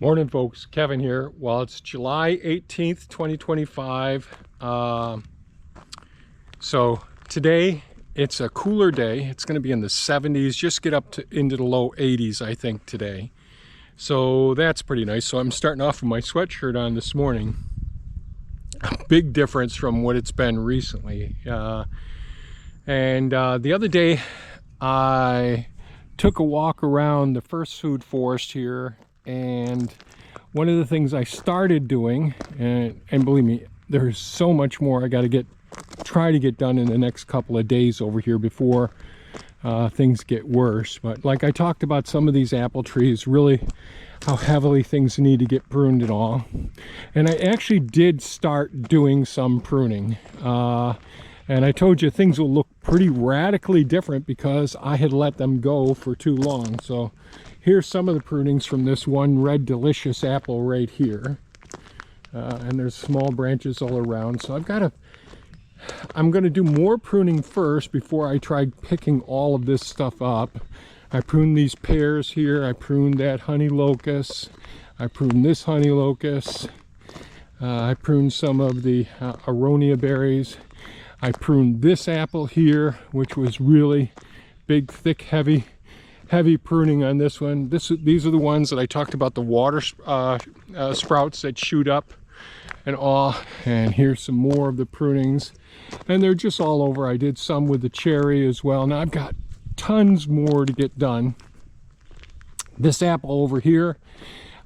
Morning, folks. Kevin here. Well, it's July 18th, 2025. So today it's a cooler day. It's going to be in the 70s, just get up to into the low 80s, I think, today. So that's pretty nice. So I'm starting off with my sweatshirt on this morning. A big difference from what it's been recently. The other day I took a walk around the first food forest here, and one of the things I started doing, and believe me, there's so much more I got to try to get done in the next couple of days over here before things get worse. But like I talked about, some of these apple trees, really how heavily things need to get pruned and all. And I actually did start doing some pruning. And I told you things will look pretty radically different because I had let them go for too long. So here's some of the prunings from this one red delicious apple right here. And there's small branches all around. So I'm going to do more pruning first before I try picking all of this stuff up. I pruned these pears here. I pruned that honey locust. I pruned this honey locust. I pruned some of the aronia berries. I pruned this apple here, which was really big, thick, heavy pruning on this one. These are the ones that I talked about, the water sprouts that shoot up and all. And here's some more of the prunings. And they're just all over. I did some with the cherry as well. Now I've got tons more to get done. This apple over here,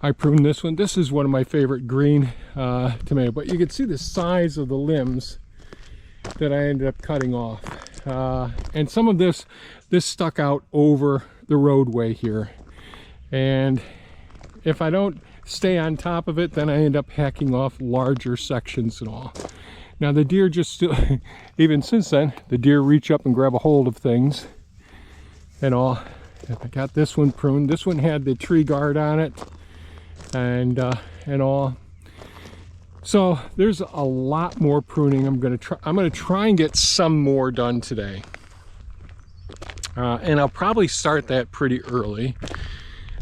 I pruned this one. This is one of my favorite green tomato. But you can see the size of the limbs that I ended up cutting off. And some of this stuck out over the roadway here. And if I don't stay on top of it, then I end up hacking off larger sections and all. Now the deer just still, even since then, the deer reach up and grab a hold of things and all. I got this one pruned. This one had the tree guard on it and all. So there's a lot more pruning. I'm gonna try and get some more done today. And I'll probably start that pretty early.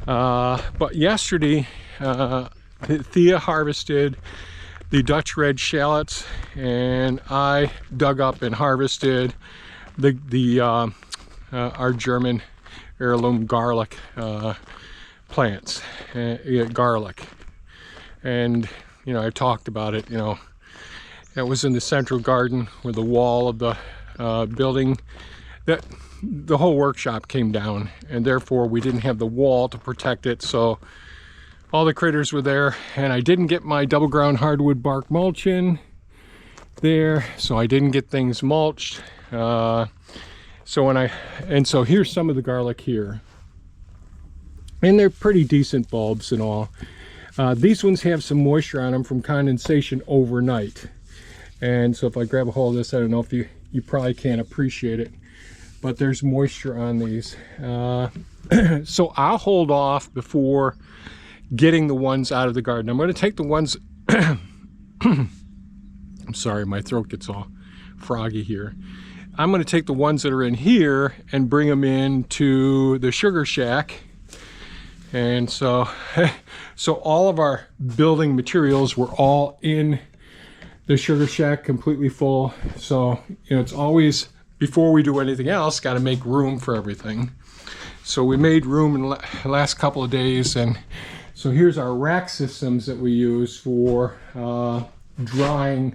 But yesterday, Thea harvested the Dutch red shallots, and I dug up and harvested our German heirloom garlic plants, garlic. And you know, I talked about it, you know, it was in the central garden where the wall of the building, that the whole workshop came down, and therefore we didn't have the wall to protect it. So all the critters were there, and I didn't get my double ground hardwood bark mulch in there, so I didn't get things mulched. So here's some of the garlic here, and they're pretty decent bulbs and all. These ones have some moisture on them from condensation overnight. And so if I grab a hold of this, I don't know if you probably can't appreciate it, but there's moisture on these. So I'll hold off before getting the ones out of the garden. I'm going to take the ones, I'm sorry, my throat gets all froggy here. I'm going to take the ones that are in here and bring them into the sugar shack. And so all of our building materials were all in the sugar shack, completely full. So, you know, it's always, before we do anything else, got to make room for everything. So we made room in the last couple of days. And so here's our rack systems that we use for drying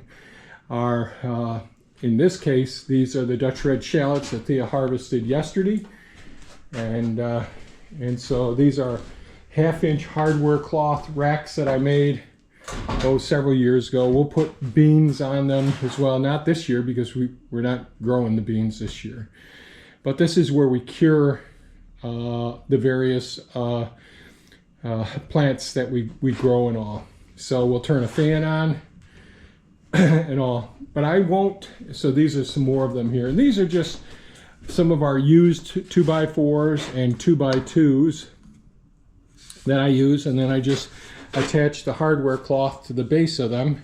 our, in this case, these are the Dutch red shallots that Thea harvested yesterday. And so these are 1/2-inch hardware cloth racks that I made several years ago. We'll put beans on them as well. Not this year because we're not growing the beans this year. But this is where we cure the various plants that we grow and all. So we'll turn a fan on and all. But I won't. So these are some more of them here. And these are just some of our used 2x4s and 2x2s that I use, and then I just attach the hardware cloth to the base of them,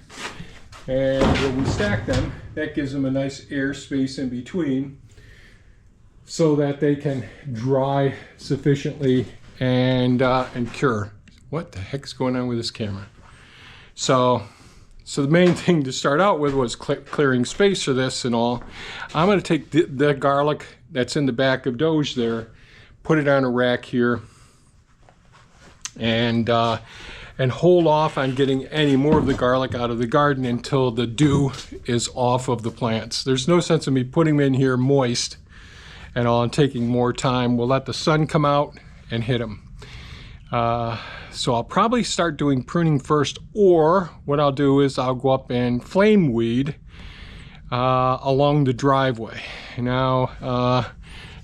and when we stack them, that gives them a nice air space in between so that they can dry sufficiently and cure. What the heck is going on with this camera? So the main thing to start out with was clearing space for this and all. I'm going to take the garlic that's in the back of Doge there, put it on a rack here, and hold off on getting any more of the garlic out of the garden until the dew is off of the plants. There's no sense in me putting them in here moist and all and taking more time. We'll let the sun come out and hit them. So I'll probably start doing pruning first, or what I'll do is I'll go up and flame weed along the driveway. Now,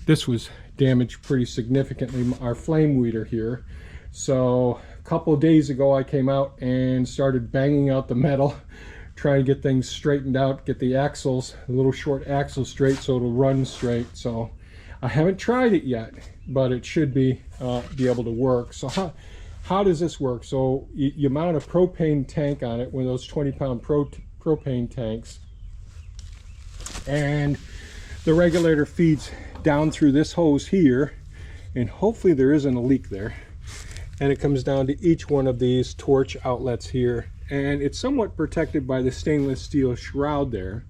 this was damaged pretty significantly, our flame weeder here. So a couple of days ago I came out and started banging out the metal, trying to get things straightened out, get the axles, the little short axle straight so it'll run straight. So I haven't tried it yet, but it should be able to work. So how does this work? So you mount a propane tank on it, one of those 20-pound propane tanks, and the regulator feeds down through this hose here, and hopefully there isn't a leak there, and it comes down to each one of these torch outlets here, and it's somewhat protected by the stainless steel shroud there,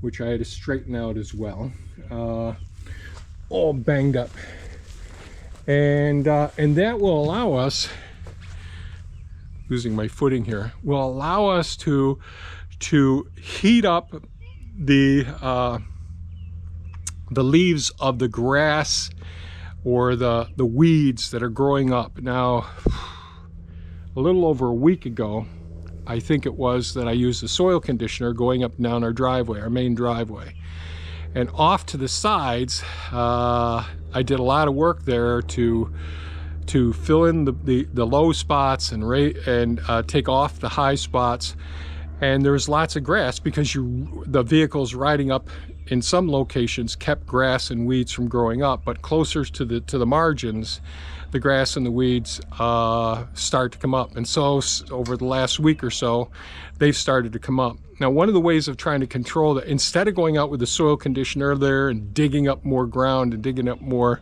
which I had to straighten out as well. All banged up, and that will allow us, losing my footing here, will allow us to heat up the leaves of the grass or the weeds that are growing up. Now, a little over a week ago, I think it was, that I used the soil conditioner going up and down our driveway, our main driveway. And off to the sides, I did a lot of work there to fill in the low spots and take off the high spots. And there's lots of grass because the vehicles riding up in some locations kept grass and weeds from growing up, but closer to the margins, the grass and the weeds start to come up. And so over the last week or so, they've started to come up. Now, one of the ways of trying to control that, instead of going out with the soil conditioner there and digging up more ground and digging up more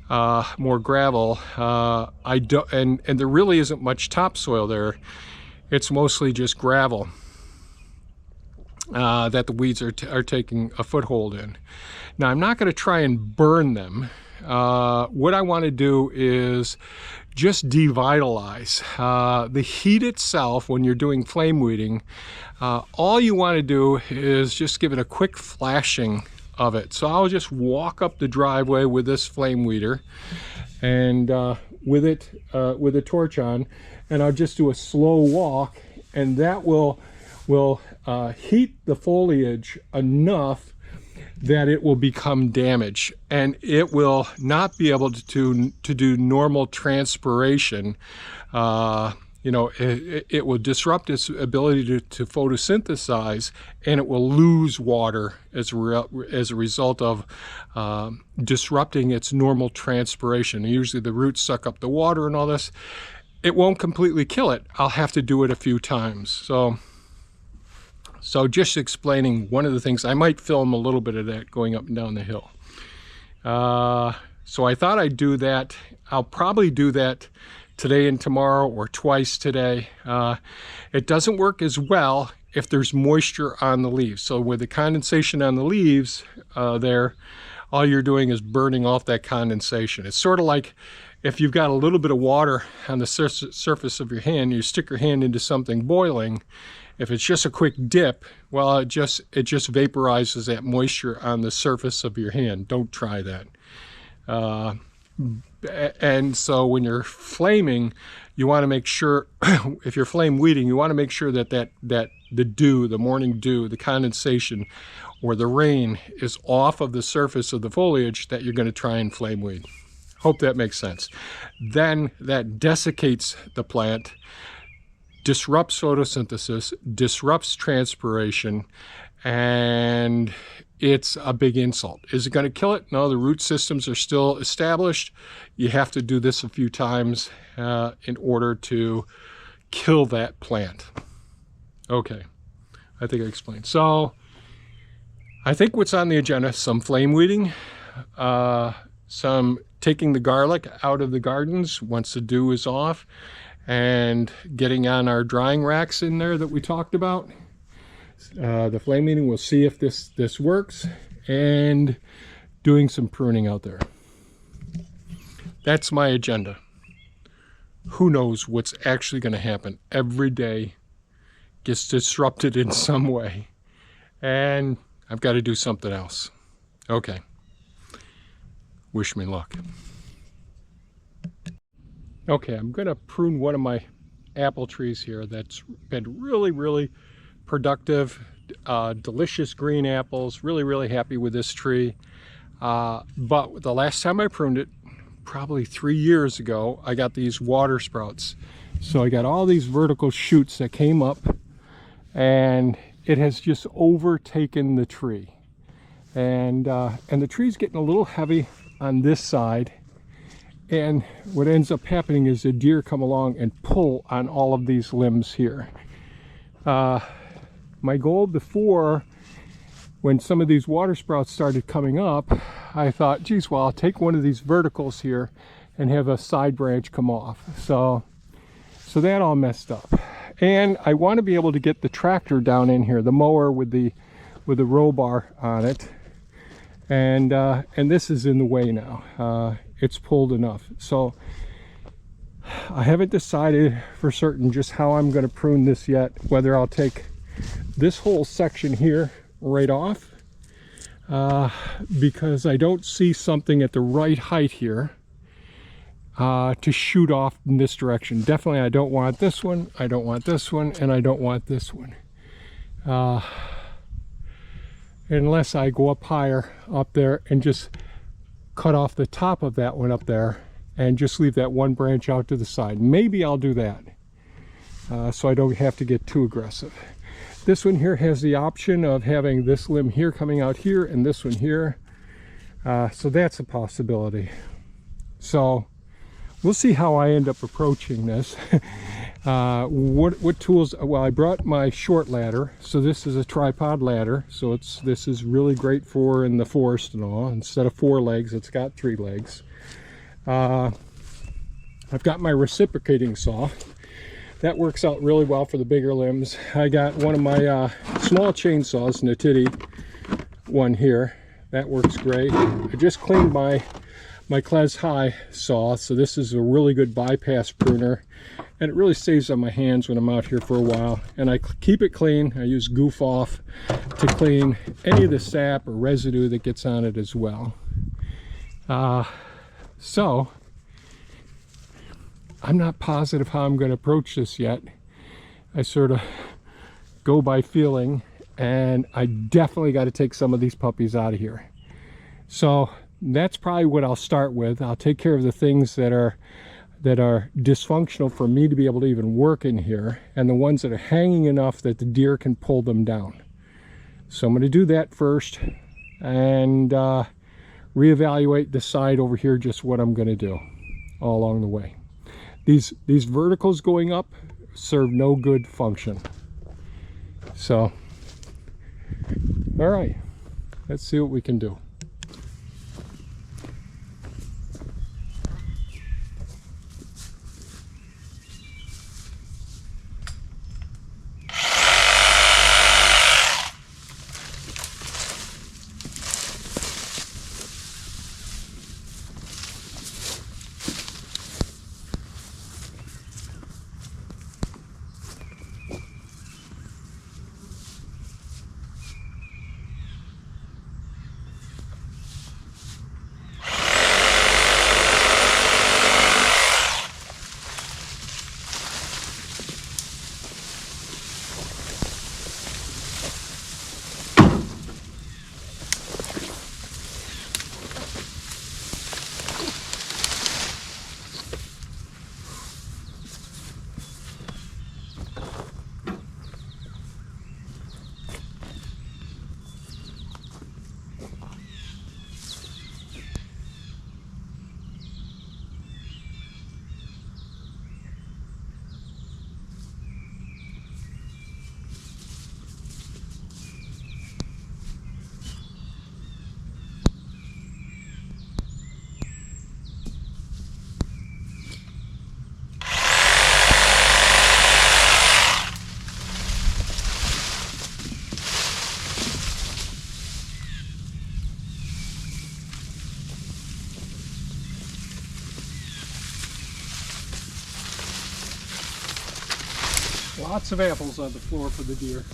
gravel, and there really isn't much topsoil there. It's mostly just gravel that the weeds are taking a foothold in. Now, I'm not going to try and burn them. What I want to do is just devitalize. The heat itself, when you're doing flame weeding, all you want to do is just give it a quick flashing of it. So I'll just walk up the driveway with this flame weeder and with a torch on, and I'll just do a slow walk, and that will heat the foliage enough that it will become damaged, and it will not be able to do normal transpiration. It will disrupt its ability to photosynthesize, and it will lose water as a result of disrupting its normal transpiration. And usually the roots suck up the water and all this. It won't completely kill it. I'll have to do it a few times. So just explaining one of the things, I might film a little bit of that going up and down the hill. So I thought I'd do that. I'll probably do that today and tomorrow, or twice today. It doesn't work as well if there's moisture on the leaves. So with the condensation on the leaves there, all you're doing is burning off that condensation. It's sort of like if you've got a little bit of water on the surface of your hand, you stick your hand into something boiling. If it's just a quick dip, well, it just vaporizes that moisture on the surface of your hand. Don't try that. And so when you're flaming, you want to make sure, if you're flame weeding, you want to make sure that the dew, the morning dew, the condensation, or the rain is off of the surface of the foliage that you're going to try and flame weed. Hope that makes sense. Then that desiccates the plant, disrupts photosynthesis, disrupts transpiration, and it's a big insult. Is it going to kill it? No, the root systems are still established. You have to do this a few times in order to kill that plant. Okay, I think I explained. So I think what's on the agenda, some flame weeding, some taking the garlic out of the gardens once the dew is off, and getting on our drying racks in there that we talked about. The flame meeting, we'll see if this works, and doing some pruning out there. That's my agenda. Who knows what's actually going to happen? Every day gets disrupted in some way, and I've got to do something else. Okay. Wish me luck. Okay, I'm going to prune one of my apple trees here that's been really productive, delicious green apples. Really happy with this tree. But the last time I pruned it, probably 3 years ago, I got these water sprouts. So I got all these vertical shoots that came up, and it has just overtaken the tree. And the tree's getting a little heavy on this side. And what ends up happening is the deer come along and pull on all of these limbs here. My goal before, when some of these water sprouts started coming up, I thought, geez, well, I'll take one of these verticals here and have a side branch come off. So that all messed up. And I want to be able to get the tractor down in here, the mower with the roll bar on it. And this is in the way now. It's pulled enough. So I haven't decided for certain just how I'm going to prune this yet, whether I'll take this whole section here right off, because I don't see something at the right height here to shoot off in this direction. Definitely I don't want this one, I don't want this one, and I don't want this one. Unless I go up higher up there and just cut off the top of that one up there and just leave that one branch out to the side. Maybe I'll do that, so I don't have to get too aggressive. This one here has the option of having this limb here coming out here and this one here, so that's a possibility. So we'll see how I end up approaching this. What tools? Well, I brought my short ladder, so this is a tripod ladder, so this is really great for in the forest and all. Instead of 4 legs, it's got 3 legs. I've got my reciprocating saw. That works out really well for the bigger limbs. I got one of my small chainsaws, Natiti one here. That works great. I just cleaned my Kles High saw, so this is a really good bypass pruner, and it really saves on my hands when I'm out here for a while. And I keep it clean. I use Goof Off to clean any of the sap or residue that gets on it as well. So I'm not positive how I'm going to approach this yet. I sort of go by feeling, and I definitely got to take some of these puppies out of here. So that's probably what I'll start with. I'll take care of the things that are dysfunctional for me to be able to even work in here, and the ones that are hanging enough that the deer can pull them down. So I'm going to do that first, and reevaluate, decide over here just what I'm going to do all along the way. These verticals going up serve no good function. So, all right, let's see what we can do. Lots of apples on the floor for the deer.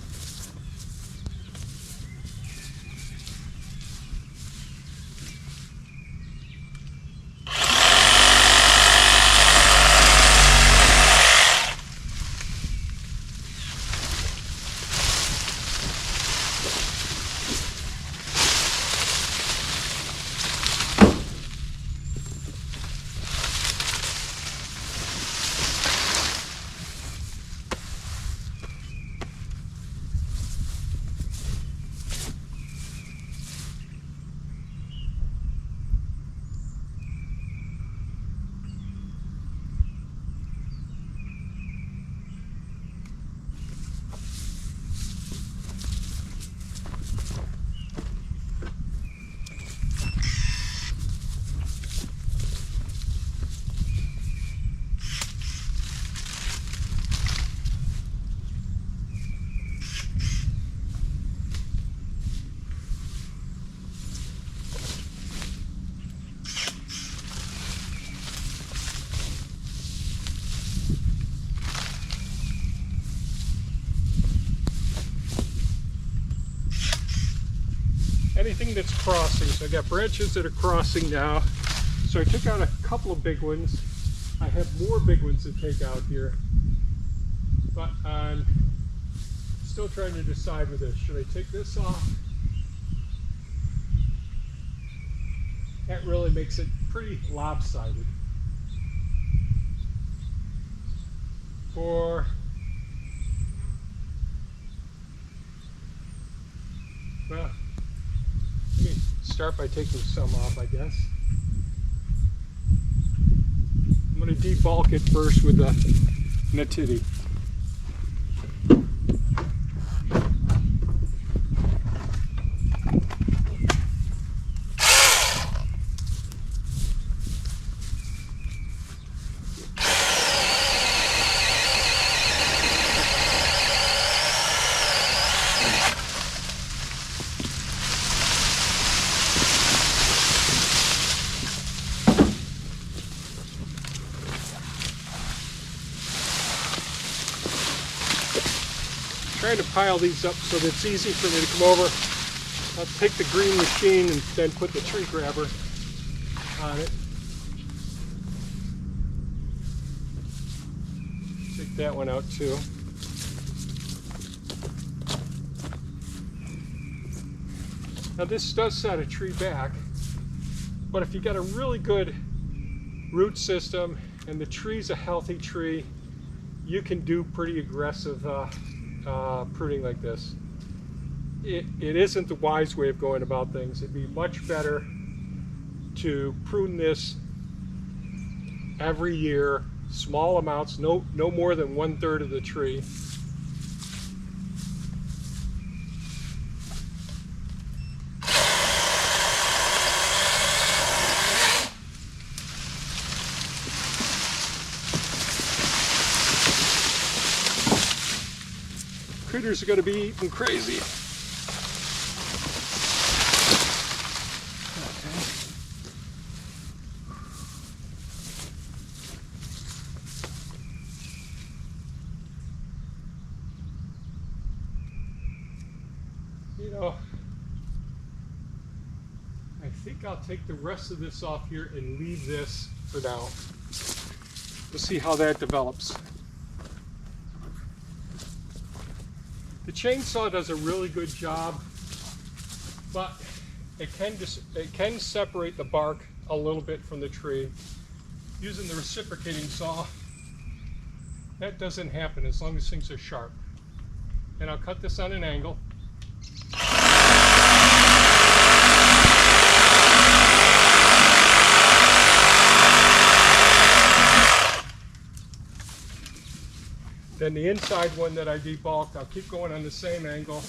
Anything that's crossing, so I got branches that are crossing now. So I took out a couple of big ones. I have more big ones to take out here, but I'm still trying to decide with this. Should I take this off? That really makes it pretty lopsided. Or well, let me start by taking some off, I guess. I'm going to debulk it first with the Natiti. Trying to pile these up so that it's easy for me to come over. I'll take the green machine and then put the tree grabber on it. Take that one out too. Now this does set a tree back, but if you got a really good root system and the tree's a healthy tree, you can do pretty aggressive pruning like this. It isn't the wise way of going about things. It'd be much better to prune this every year, small amounts, no more than 1/3 of the tree. Critters are going to be eating crazy. Okay. You know, I think I'll take the rest of this off here and leave this for now. We'll see how that develops. The chainsaw does a really good job, but it can separate the bark a little bit from the tree. Using the reciprocating saw, that doesn't happen as long as things are sharp. And I'll cut this on an angle. Then the inside one that I debulked, I'll keep going on the same angle.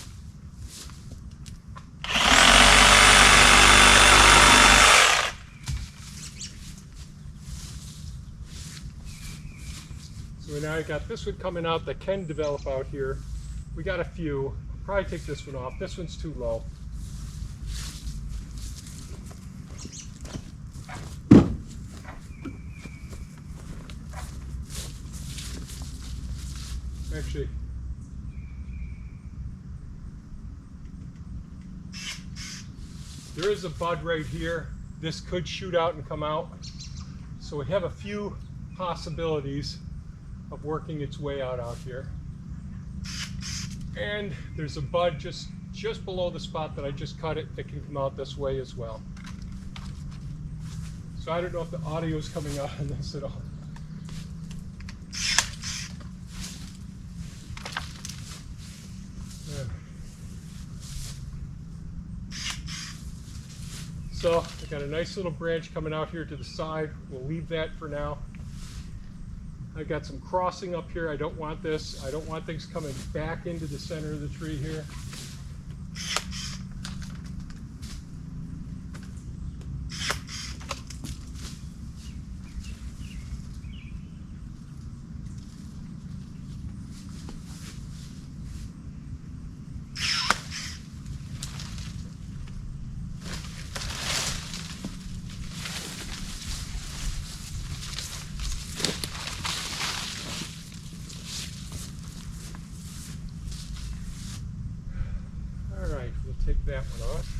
So now I got this one coming out that can develop out here. We got a few. I'll probably take this one off. This one's too low. Actually, there is a bud right here. This could shoot out and come out. So we have a few possibilities of working its way out here. And there's a bud just below the spot that I just cut it that can come out this way as well. So I don't know if the audio is coming out on this at all. Yeah. So I got a nice little branch coming out here to the side. We'll leave that for now. I got some crossing up here. I don't want this. I don't want things coming back into the center of the tree here. We'll take that one off.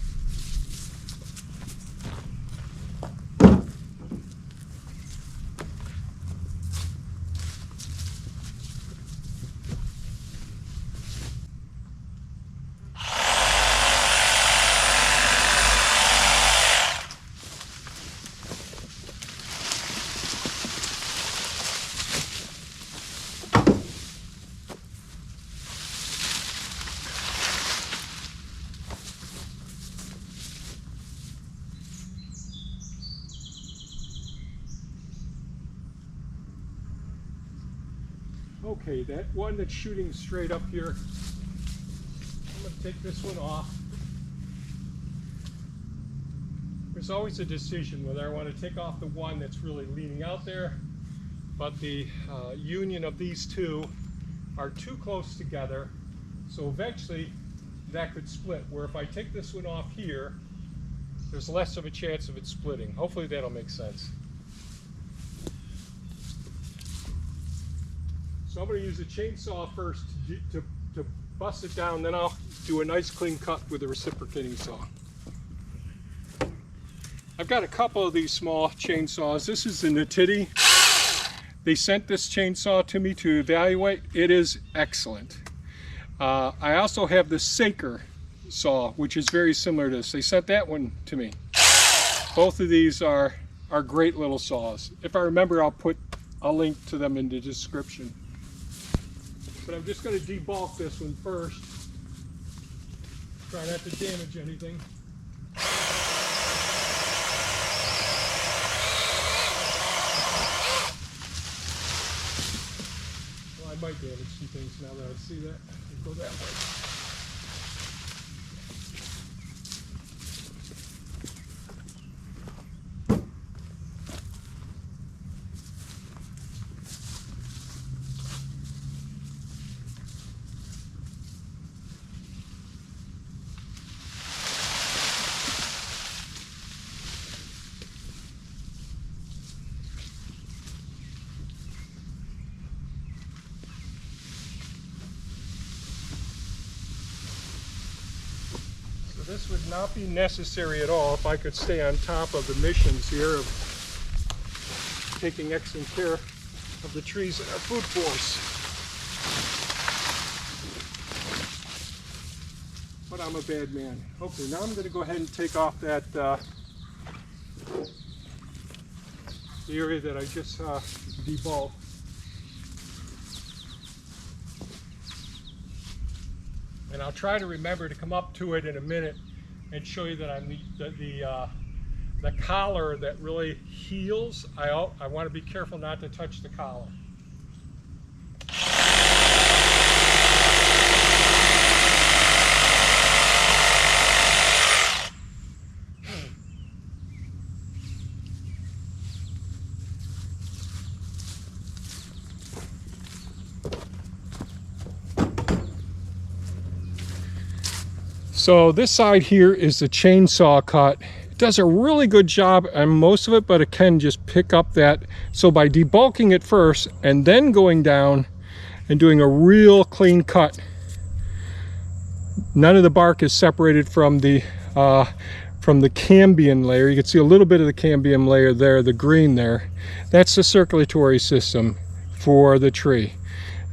Okay, that one that's shooting straight up here, I'm going to take this one off. There's always a decision whether I want to take off the one that's really leaning out there, but the union of these two are too close together, so eventually that could split, where if I take this one off here, there's less of a chance of it splitting. Hopefully that'll make sense. So I'm going to use a chainsaw first to bust it down, then I'll do a nice clean cut with a reciprocating saw. I've got a couple of these small chainsaws. This is the Natiti. They sent this chainsaw to me to evaluate. It is excellent. I also have the Saker saw, which is very similar to this. They sent that one to me. Both of these are great little saws. If I remember, I'll link to them in the description. But I'm just going to debulk this one first. Try not to damage anything. Well, I might damage some things now that I see that. I'll go that way. This would not be necessary at all if I could stay on top of the missions here of taking excellent care of the trees in our food forest. But I'm a bad man. Okay, now I'm going to go ahead and take off that the area that I just debulked. And I'll try to remember to come up to it in a minute and show you that I'm the collar that really heals. I want to be careful not to touch the collar. So this side here is the chainsaw cut. It does a really good job on most of it, but it can just pick up that. So by debulking it first and then going down and doing a real clean cut. None of the bark is separated from the cambium layer. You can see a little bit of the cambium layer there, the green there. That's the circulatory system for the tree.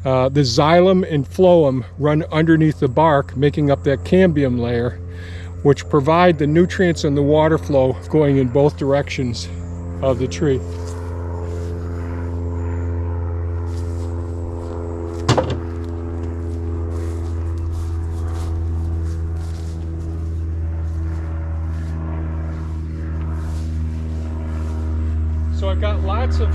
The xylem and phloem run underneath the bark, making up that cambium layer, which provide the nutrients and the water flow going in both directions of the tree. So I've got lots of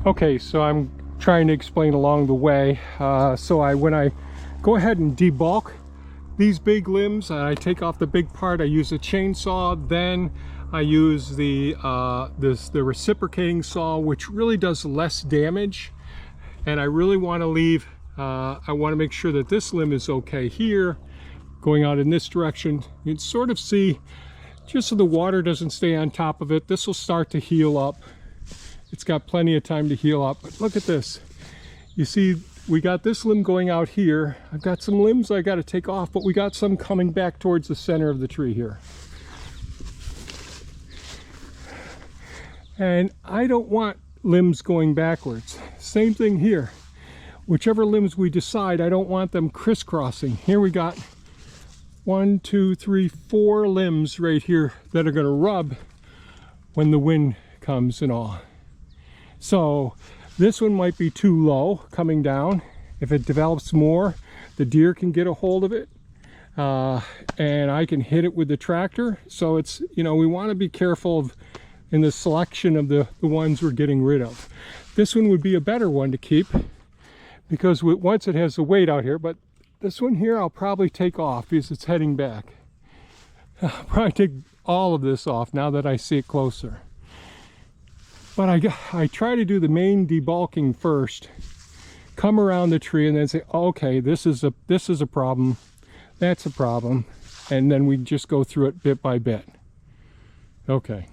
Okay, so I'm trying to explain along the way. When I go ahead and debulk these big limbs, I take off the big part, I use a chainsaw, then I use the reciprocating saw, which really does less damage. And I really want to leave, I want to make sure that this limb is okay here, going out in this direction. You can sort of see, just so the water doesn't stay on top of it, this will start to heal up. It's got plenty of time to heal up. But look at this. You see, we got this limb going out here. I've got some limbs I got to take off, but we got some coming back towards the center of the tree here. And I don't want limbs going backwards. Same thing here. Whichever limbs we decide, I don't want them crisscrossing. Here we got 1, 2, 3, 4 limbs right here that are going to rub when the wind comes and all. So this one might be too low coming down. If it develops more, the deer can get a hold of it, and I can hit it with the tractor. So it's, you know, we want to be careful in the selection of the ones we're getting rid of. This one would be a better one to keep because once it has the weight out here, but this one here I'll probably take off because it's heading back. I'll probably take all of this off now that I see it closer. But I try to do the main debulking first, come around the tree and then say, okay, this is a problem, that's a problem, and then we just go through it bit by bit. Okay.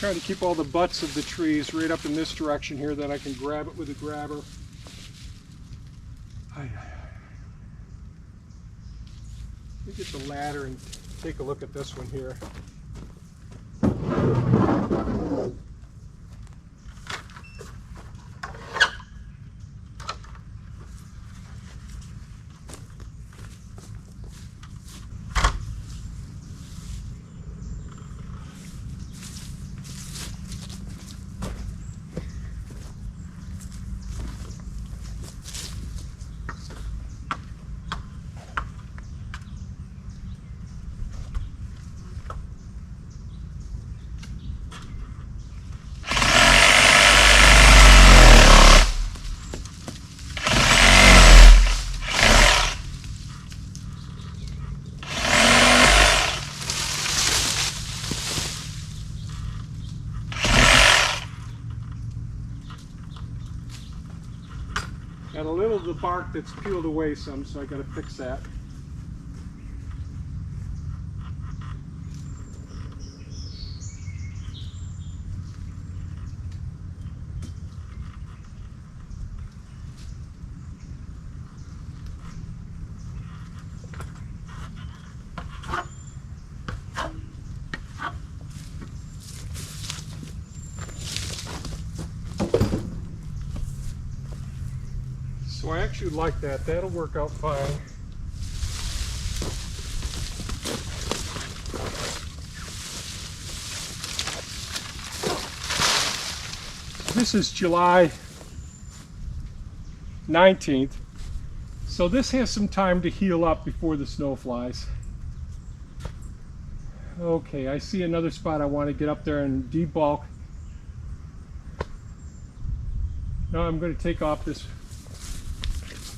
Trying to keep all the butts of the trees right up in this direction here, that I can grab it with a grabber. Let me get the ladder and take a look at this one here. bark that's peeled away some, so I got to fix that. So I actually like that. That'll work out fine. This is July 19th. So this has some time to heal up before the snow flies. Okay, I see another spot I want to get up there and debulk. Now I'm going to take off this.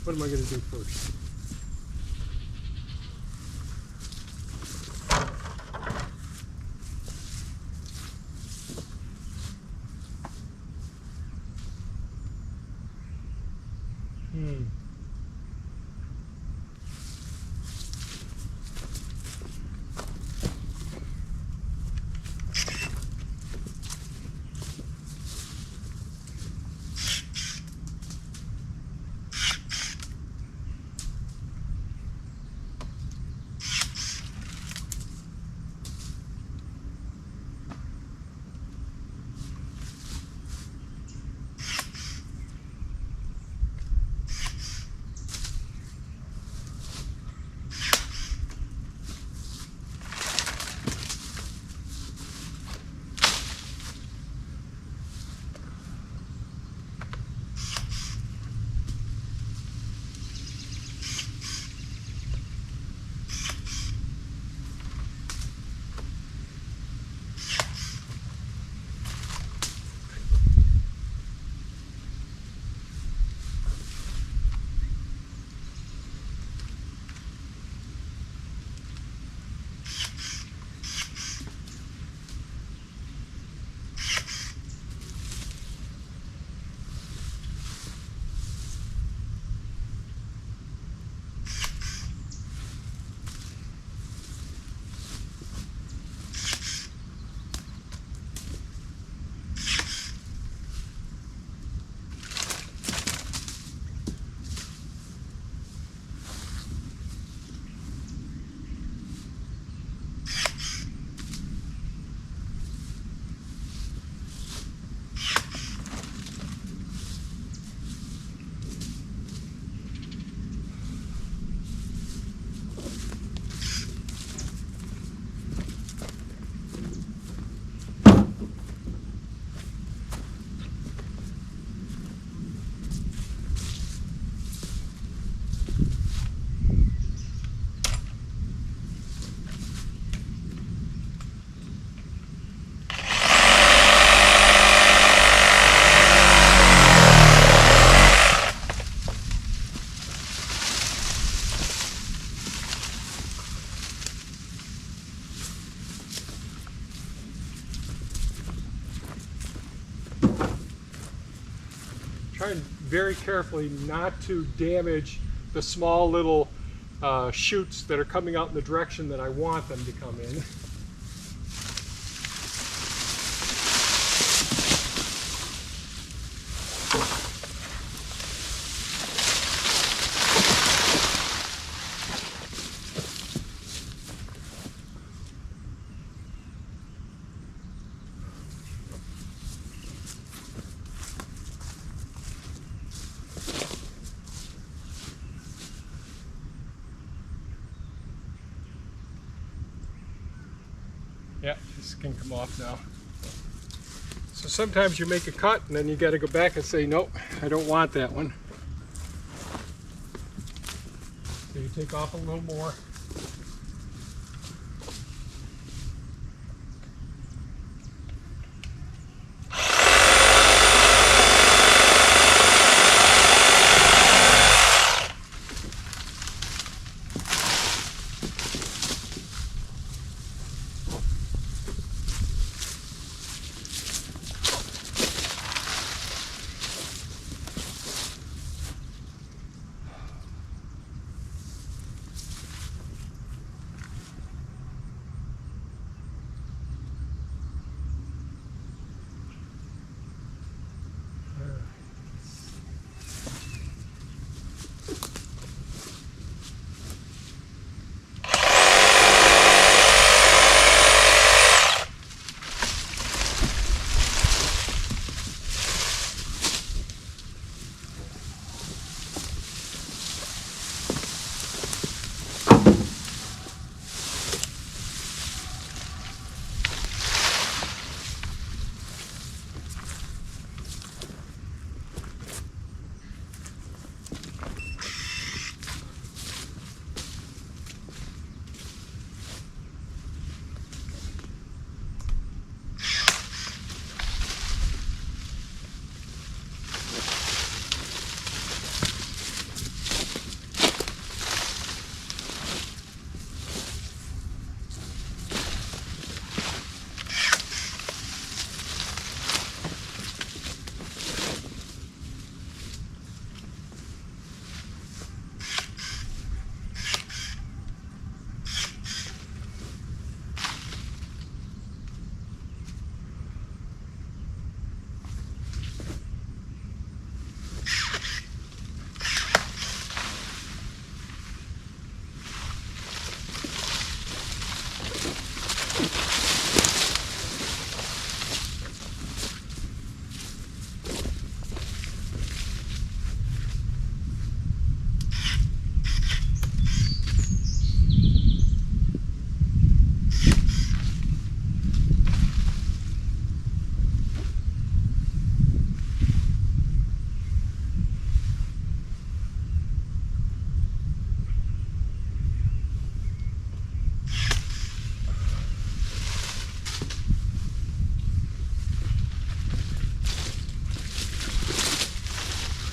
What am I going to do first? Trying very carefully not to damage the small little shoots that are coming out in the direction that I want them to come in. Yeah, this can come off now. So sometimes you make a cut and then you got to go back and say, nope, I don't want that one. So you take off a little more.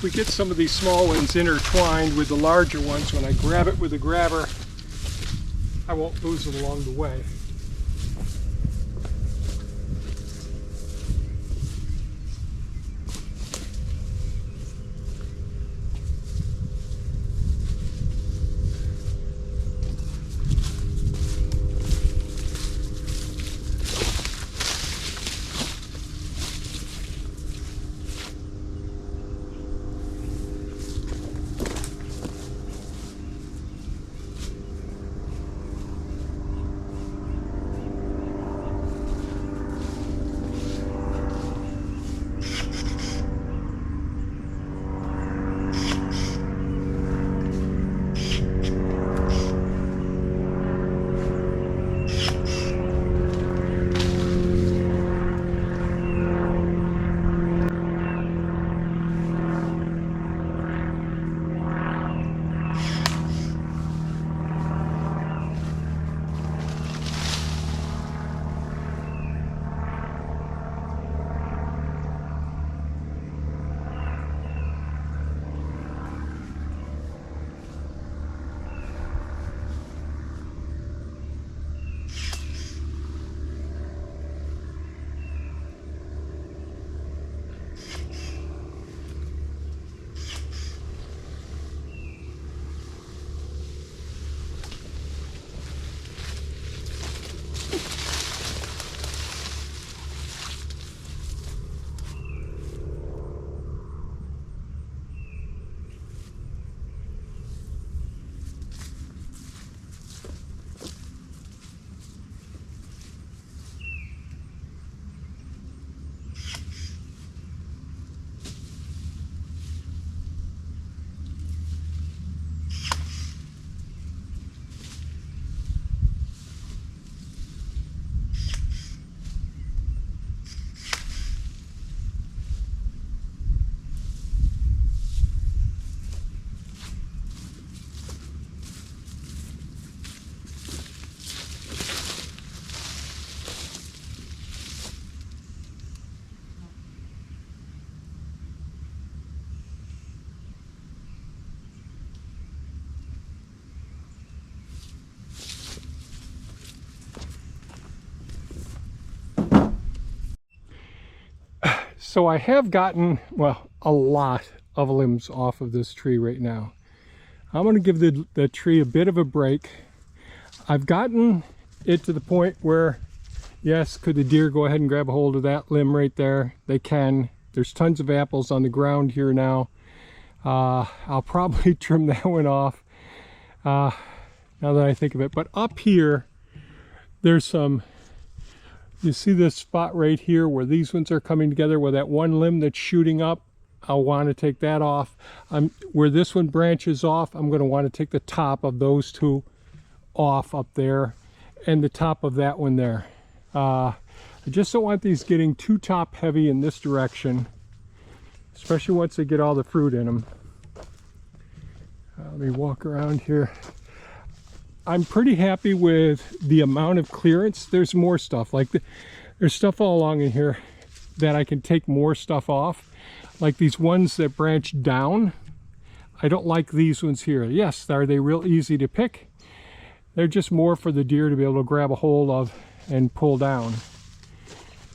we get some of these small ones intertwined with the larger ones, when I grab it with a grabber, I won't lose them along the way. So I have gotten, well, a lot of limbs off of this tree right now. I'm going to give the tree a bit of a break. I've gotten it to the point where, yes, could the deer go ahead and grab a hold of that limb right there? They can. There's tons of apples on the ground here now. I'll probably trim that one off now that I think of it. But up here, there's some, you see this spot right here where these ones are coming together, where that one limb that's shooting up, I'll want to take that off. Where this one branches off, I'm going to want to take the top of those two off up there and the top of that one there. I just don't want these getting too top heavy in this direction, especially once they get all the fruit in them. Let me walk around here. I'm pretty happy with the amount of clearance. There's more stuff, like there's stuff all along in here that I can take more stuff off, like these ones that branch down. I don't like these ones here. Yes, are they real easy to pick? They're just more for the deer to be able to grab a hold of and pull down.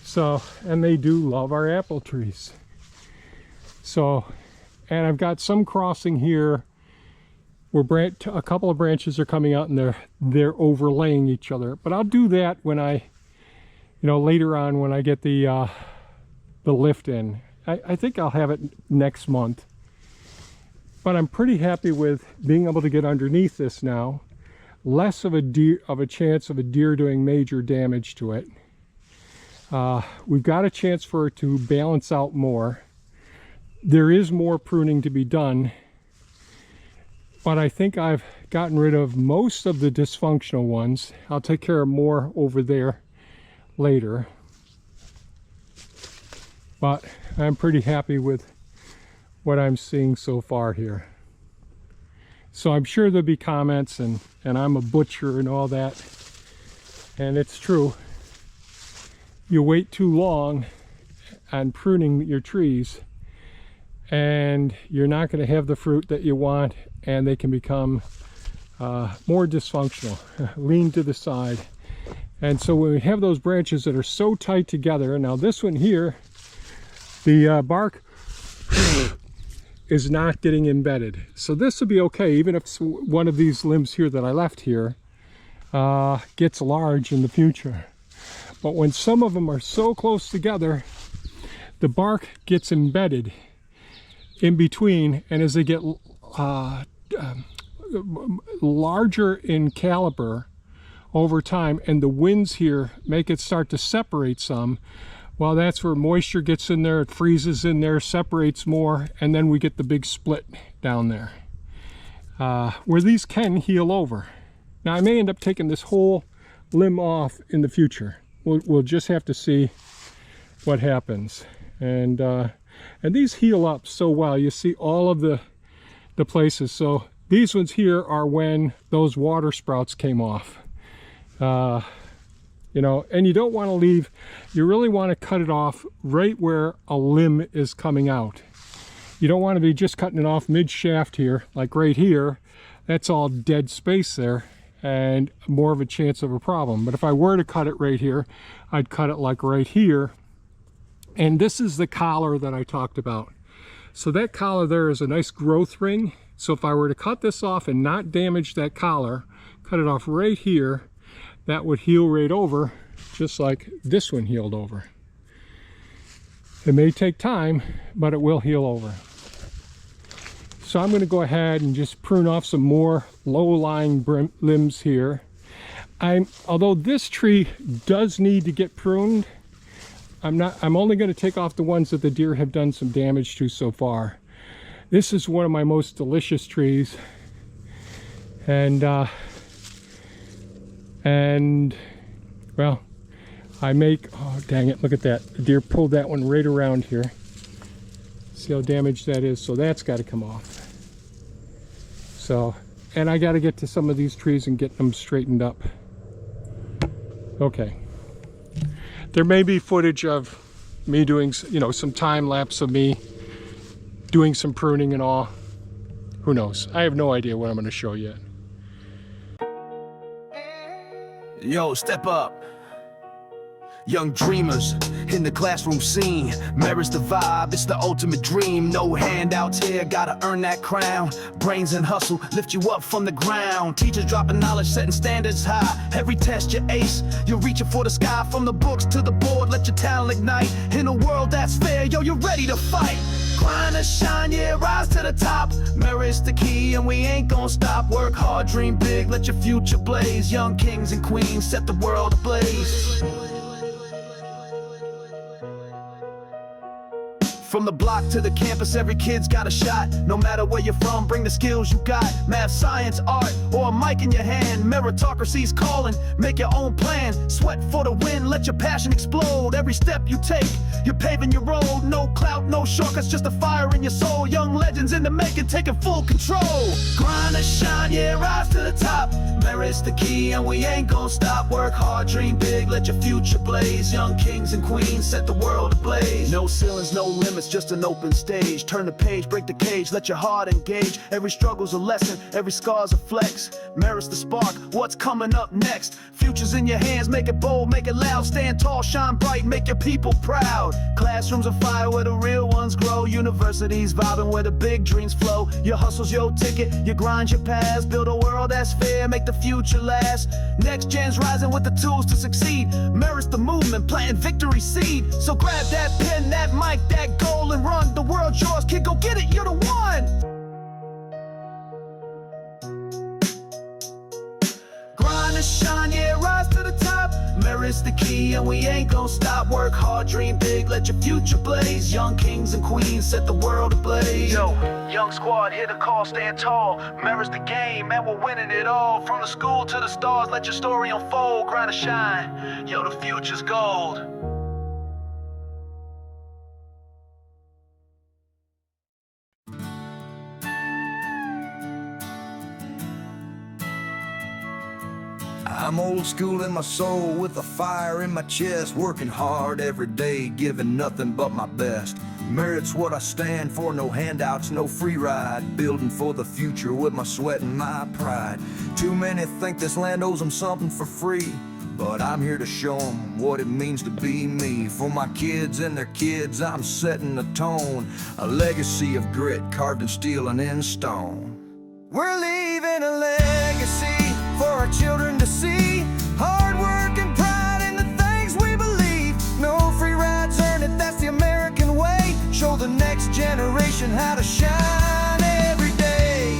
So, and they do love our apple trees. So, and I've got some crossing here where a couple of branches are coming out and they're overlaying each other. But I'll do that when I, later on when I get the lift in. I think I'll have it next month. But I'm pretty happy with being able to get underneath this now. Less of a chance of a deer doing major damage to it. We've got a chance for it to balance out more. There is more pruning to be done, but I think I've gotten rid of most of the dysfunctional ones. I'll take care of more over there later, but I'm pretty happy with what I'm seeing so far here. So I'm sure there'll be comments and I'm a butcher and all that, and it's true. You wait too long on pruning your trees and you're not going to have the fruit that you want, and they can become more dysfunctional, lean to the side. And so when we have those branches that are so tight together, now this one here, the bark is not getting embedded. So this will be okay, even if one of these limbs here that I left here gets large in the future. But when some of them are so close together, the bark gets embedded in between, and as they get larger in caliber over time, and the winds here make it start to separate some, well, that's where moisture gets in there, it freezes in there, separates more, and then we get the big split down there, where these can heal over. Now I may end up taking this whole limb off in the future. We'll just have to see what happens. And these heal up so well. You see all of the places. So these ones here are when those water sprouts came off. You know, and you don't want to leave, you really want to cut it off right where a limb is coming out. You don't want to be just cutting it off mid shaft here, like right here. That's all dead space there and more of a chance of a problem. But if I were to cut it right here, I'd cut it like right here. And this is the collar that I talked about. So that collar there is a nice growth ring. So if I were to cut this off and not damage that collar, cut it off right here, that would heal right over, just like this one healed over. It may take time, but it will heal over. So I'm going to go ahead and just prune off some more low-lying limbs here. Although this tree does need to get pruned, I'm only going to take off the ones that the deer have done some damage to so far. This is one of my most delicious trees, and well, oh dang it, look at that, the deer pulled that one right around here. See how damaged that is? So that's got to come off. So, and I got to get to some of these trees and get them straightened up. Okay, there may be footage of me doing, you know, some time lapse of me doing some pruning and all. Who knows? I have no idea what I'm going to show yet. Yo, step up. Young dreamers in the classroom scene. Marriage the vibe, it's the ultimate dream. No handouts here, gotta earn that crown. Brains and hustle lift you up from the ground. Teachers dropping knowledge, setting standards high. Every test you ace, you're reaching for the sky. From the books to the board, let your talent ignite. In a world that's fair, yo, you're ready to fight. Grind and shine, yeah, rise to the top. Merit's the key and we ain't gonna stop. Work hard, dream big, let your future blaze. Young kings and queens set the world ablaze. From the block to the campus, every kid's got a shot. No matter where you're from, bring the skills you got. Math, science, art, or a mic in your hand. Meritocracy's calling, make your own plan. Sweat for the win, let your passion explode. Every step you take, you're paving your road. No clout, no shortcuts, just a fire in your soul. Young legends in the making, taking full control. Grind and shine, yeah, rise to the top. Merit's the key and we ain't gonna stop. Work hard, dream big, let your future blaze. Young kings and queens set the world ablaze. No ceilings, no limits, just an open stage. Turn the page, break the cage, let your heart engage. Every struggle's a lesson, every scar's a flex. Merit's the spark, what's coming up next? Future's in your hands, make it bold, make it loud. Stand tall, shine bright, make your people proud. Classrooms are fire where the real ones grow. Universities vibing where the big dreams flow. Your hustle's your ticket, your grind your past. Build a world that's fair, make the future last. Next gen's rising with the tools to succeed. Merit's the movement, planting victory seed. So grab that pen, that mic, that goal and run. The world's yours, kid, go get it, you're the one. Grind and shine, yeah, rise to the top. Merit's the key and we ain't gonna stop. Work hard, dream big, let your future blaze. Young kings and queens set the world ablaze. Yo, young squad, hear the call, stand tall. Merit's the game, man, we're winning it all. From the school to the stars, let your story unfold. Grind and shine, yo, the future's gold. I'm old school in my soul with a fire in my chest, working hard every day, giving nothing but my best. Merit's what I stand for, no handouts, no free ride. Building for the future with my sweat and my pride. Too many think this land owes them something for free, but I'm here to show them what it means to be me. For my kids and their kids, I'm setting a tone, a legacy of grit carved in steel and in stone. We're leaving a legacy for our children to see. Hard work and pride in the things we believe. No free rides, earn it, that's the American way. Show the next generation how to shine every day.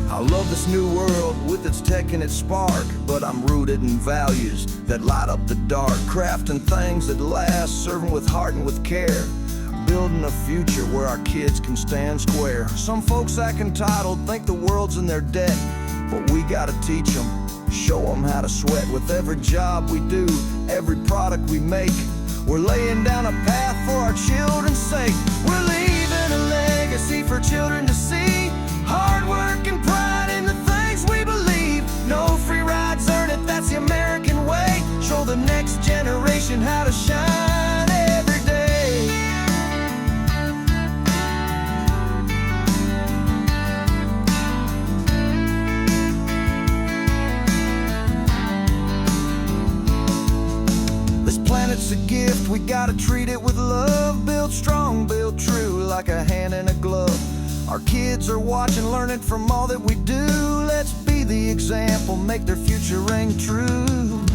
I love this new world with its tech and its spark, but I'm rooted in values that light up the dark. Crafting things that last, serving with heart and with care. Building a future where our kids can stand square. Some folks act entitled, think the world's in their debt, but we gotta teach them, show them how to sweat. With every job we do, every product we make, we're laying down a path for our children's sake. We're leaving a legacy for children to see. Hard work and pride in the things we believe. No free rides, earn it, that's the American way. Show the next generation how to shine every day. It's a gift, we gotta treat it with love. Build strong, build true, like a hand in a glove. Our kids are watching, learning from all that we do. Let's be the example, make their future ring true.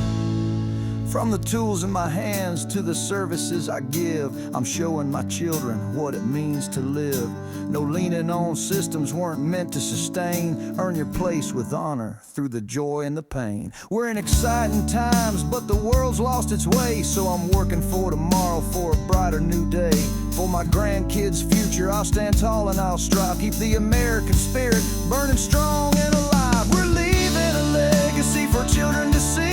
From the tools in my hands to the services I give, I'm showing my children what it means to live. No leaning on systems weren't meant to sustain. Earn your place with honor through the joy and the pain. We're in exciting times, but the world's lost its way. So I'm working for tomorrow, for a brighter new day. For my grandkids' future, I'll stand tall and I'll strive. Keep the American spirit burning strong and alive. We're leaving a legacy for children to see.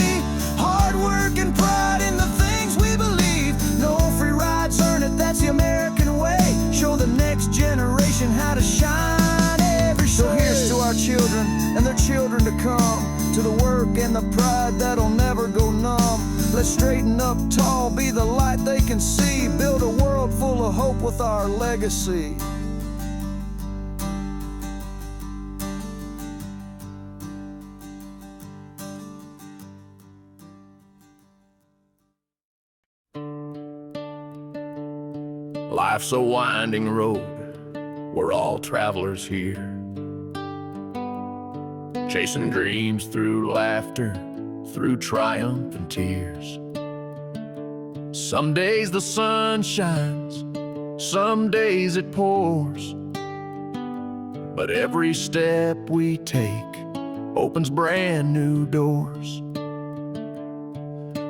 Hard work and pride in the things we believe. No free rides, earn it, that's the American way. Show the next generation how to shine every day. So here's to our children and their children to come, to the work and the pride that'll never go numb. Let's straighten up tall, be the light they can see. Build a world full of hope with our legacy. Life's a winding road, we're all travelers here, chasing dreams through laughter, through triumph and tears. Some days the sun shines, some days it pours, but every step we take opens brand new doors.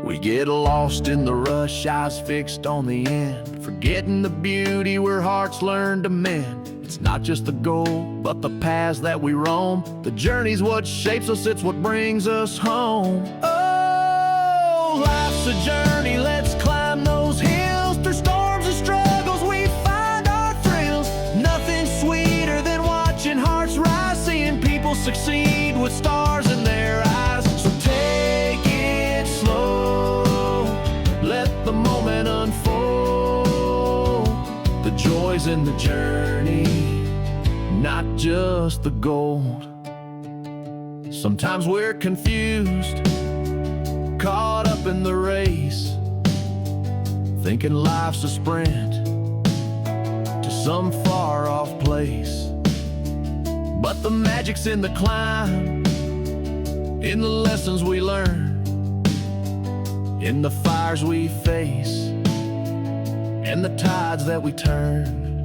We get lost in the rush, eyes fixed on the end, forgetting the beauty where hearts learn to mend. It's not just the goal, but the paths that we roam. The journey's what shapes us, it's what brings us home. Oh, life's a journey, let's climb those hills. Through storms and struggles we find our thrills. Nothing sweeter than watching hearts rise, seeing people succeed with stars in their eyes. So take it slow, let the moment unfold. The joys in the journey, not just the gold. Sometimes we're confused, caught up in the race, thinking life's a sprint to some far-off place. But the magic's in the climb, in the lessons we learn, in the fires we face, and the tides that we turn.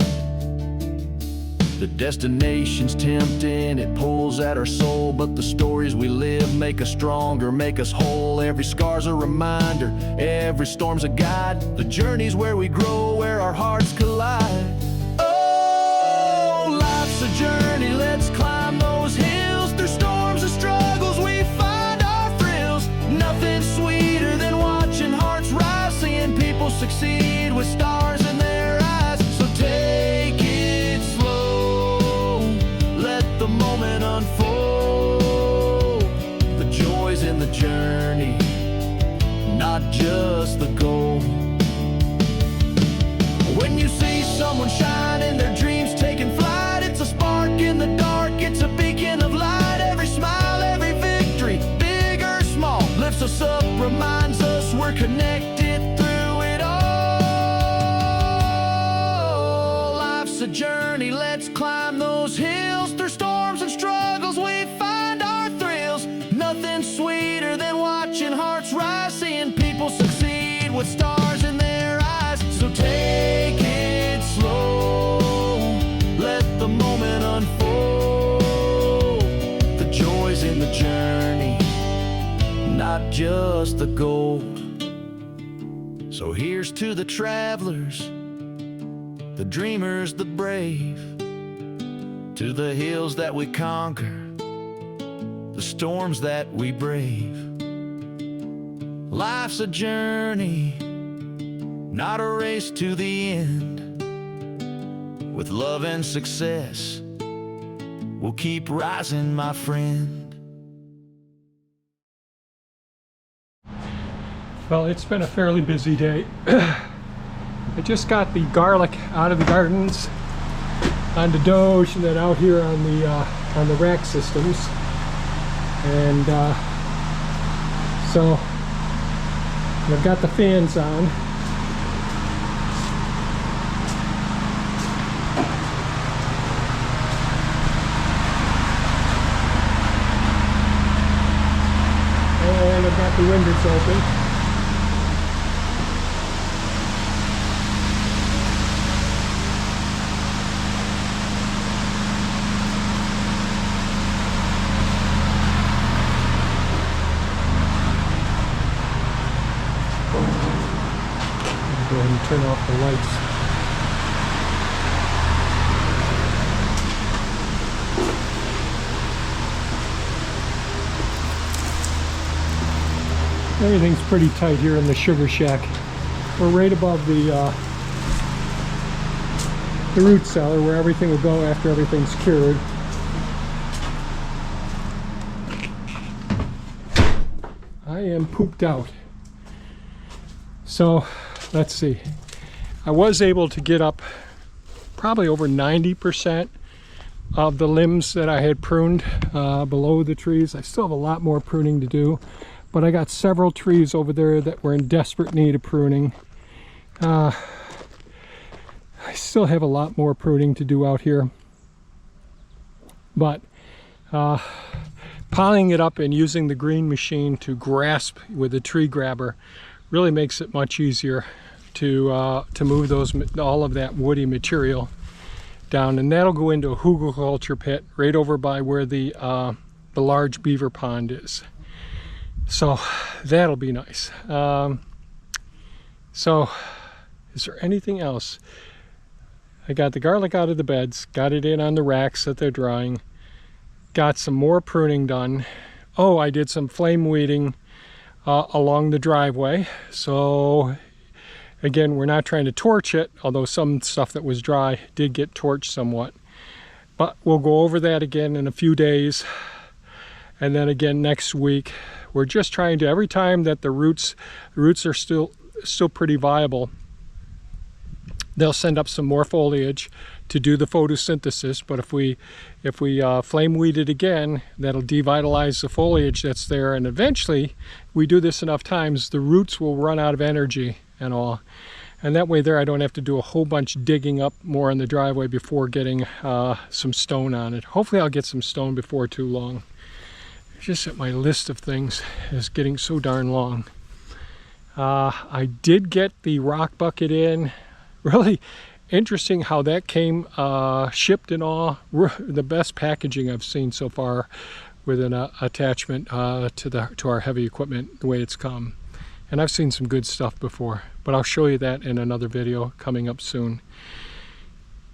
The destination's tempting, it pulls at our soul, but the stories we live make us stronger, make us whole. Every scar's a reminder, every storm's a guide. The journey's where we grow, where our hearts collide. Oh, life's a journey, let's climb those hills. Through storms and struggles we find our thrills. Nothing sweeter than watching hearts rise, seeing people succeed with stars in their eyes. So take it slow, let the moment unfold. The joys in the journey, not just the goal. When you see someone shine in their dreams taking flight, it's a spark in the dark, it's a beacon of light. Every smile, every victory, big or small, lifts us up, reminds us we're connected through it all. Life's a journey, let's climb those hills. Through storms and struggles we find our thrills. Nothing sweeter than watching hearts rise, seeing people succeed with stars in their eyes. So take it slow, let the moment unfold. The joys in the journey, not just the goal. So here's to the travelers, the dreamers, the brave, to the hills that we conquer, the storms that we brave. Life's a journey, not a race to the end. With love and success, we'll keep rising, my friend. Well, it's been a fairly busy day. I just got the garlic out of the gardens onto Doge and then out here on the rack systems. And so I've got the fans on. And I've got the windows open. Go ahead and turn off the lights. Everything's pretty tight here in the sugar shack. We're right above the root cellar where everything will go after everything's cured. I am pooped out. So let's see. I was able to get up probably over 90% of the limbs that I had pruned below the trees. I still have a lot more pruning to do, but I got several trees over there that were in desperate need of pruning. I still have a lot more pruning to do out here, but piling it up and using the green machine to grasp with a tree grabber really makes it much easier to move all of that woody material down, and that'll go into a hugelculture pit right over by where the large beaver pond is. So that'll be nice. So is there anything else? I got the garlic out of the beds, got it in on the racks that they're drying, got some more pruning done. Oh, I did some flame weeding along the driveway. So again, we're not trying to torch it, although some stuff that was dry did get torched somewhat. But we'll go over that again in a few days. And then again next week. We're just trying to, every time that the roots are still pretty viable, they'll send up some more foliage to do the photosynthesis. But if we flame weed it again, that'll devitalize the foliage that's there, and eventually we do this enough times, the roots will run out of energy and all, and that way there I don't have to do a whole bunch digging up more in the driveway before getting some stone on it. Hopefully I'll get some stone before too long. It's just that my list of things is getting so darn long. I did get the rock bucket in. Really interesting how that came shipped and all. The best packaging I've seen so far with an attachment to our heavy equipment, the way it's come. And I've seen some good stuff before, but I'll show you that in another video coming up soon.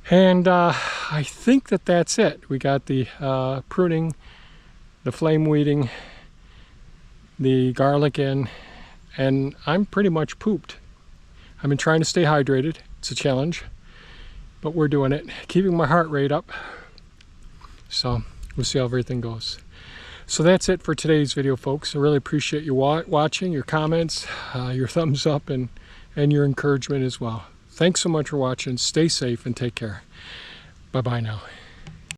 And I think that that's it. We got the pruning, the flame weeding, the garlic in, and I'm pretty much pooped. I've been trying to stay hydrated. It's a challenge, but we're doing it. Keeping my heart rate up. So we'll see how everything goes. So that's it for today's video, folks. I really appreciate you watching, your comments, your thumbs up, and your encouragement as well. Thanks so much for watching. Stay safe and take care. Bye-bye now.